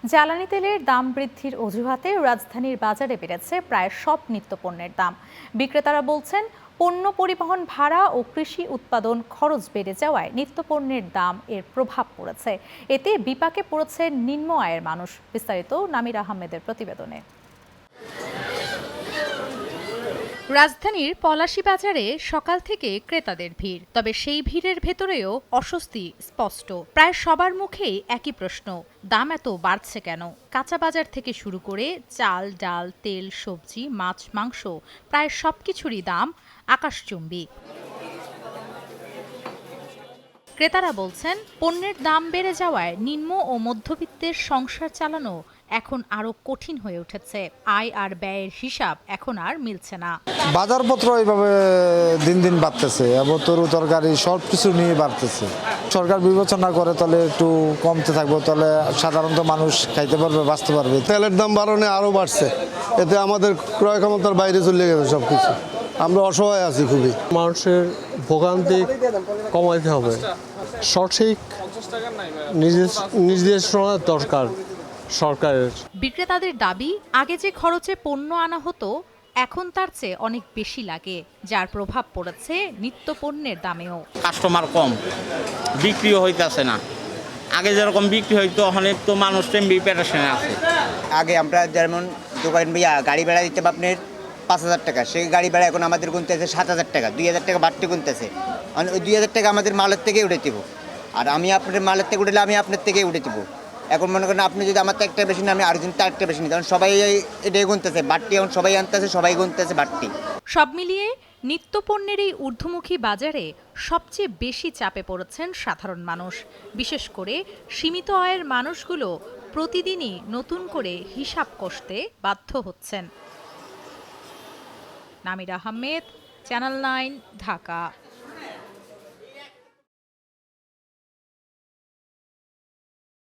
জ্বালানি তেলের দাম বৃদ্ধির অজুহাতে রাজধানীর বাজারে বেড়েছে প্রায় সব নিত্যপণ্যের দাম। বিক্রেতারা বলছেন, পণ্য পরিবহন ভাড়া ও কৃষি উৎপাদন খরচ বেড়ে যাওয়ায় নিত্যপণ্যের দাম এর প্রভাব পড়েছে। এতে বিপাকে পড়েছে নিম্ন আয়ের মানুষ। বিস্তারিত নামির আহমেদের প্রতিবেদনে। রাজধানীর পলাশী বাজারে সকাল থেকে ক্রেতাদের ভিড়, তবে সেই ভিড়ের ভেতরেও অস্বস্তি স্পষ্ট। প্রায় সবার মুখেই একই প্রশ্ন, দাম এত বাড়ছে কেন? কাঁচা বাজার থেকে শুরু করে চাল, ডাল, তেল, সবজি, মাছ, মাংস প্রায় সবকিছুরই দাম আকাশচুম্বী। ক্রেতারা বলছেন, পণ্যের দাম বেড়ে যাওয়ায় নিম্ন ও মধ্যবিত্তের সংসার চালানো এখন আরো কঠিন হয়ে উঠেছে। আয় আর ব্যয়ের হিসাব এখন আর মিলছে না। বাজারপত্র এইভাবে দিন দিন বাড়তেছে এবং তরু তরকারি সব কিছু নিয়ে বাড়তেছে। সরকার বিবেচনা করে তাহলে একটু কমতে থাকবে, তাহলে সাধারণত মানুষ খাইতে পারবে, বাঁচতে পারবে। তেলের দাম বাড়ানো আরও বাড়ছে, এতে আমাদের ক্রয় ক্ষমতার বাইরে চলে গেছে সব কিছু। আমরা অসহায় আছি খুবই। মানুষের ভোগান্তি কমাইতে হবে, সঠিক নির্দেশনা দরকার সরকারের। বিক্রেতাদের দাবি, আগে যে খরচে পণ্য আনা হতো এখন তার চেয়ে অনেক বেশি লাগে, যার প্রভাব পড়েছে নিত্যপণ্যের দামেও। কাস্টমার কম, বিক্রিও হইতেছে না। আগে যেরকম বিক্রি হইতো অনেক তো মানুষ প্রিপারেশনে আছে। আগে আমরা যেমন দোকান গাড়ি ভাড়া দিতে আপনার 5,000 টাকা, সেই গাড়ি ভাড়া এখন আমাদের গুনতেছে 7,000 টাকা, 2,000 টাকা বাড়তি গুনতেছে। ওই 2,000 টাকা আমাদের মালের থেকে উঠে দিব, আর আমি আপনার মালের থেকে উঠলে আমি আপনার থেকেই উঠে দিব। এখন মনে করেন আপনি যদি আমার তো একটা বেশি না, আমি আরেকজন তার একটা বেশি নিই, কারণ সবাই এটাই গুনতেছে বাড়তি, এখন সবাই আনতেছে, সবাই গুনতেছে বাড়তি। সব মিলিয়ে নিত্যপণ্যের এই ঊর্ধ্বমুখী বাজারে সবচেয়ে বেশি চাপে পড়েছেন সাধারণ মানুষ। বিশেষ করে সীমিত আয়ের মানুষগুলো প্রতিদিনই নতুন করে হিসাব কষতে বাধ্য হচ্ছেন। নামির আহমেদ, চ্যানেল 9, ঢাকা।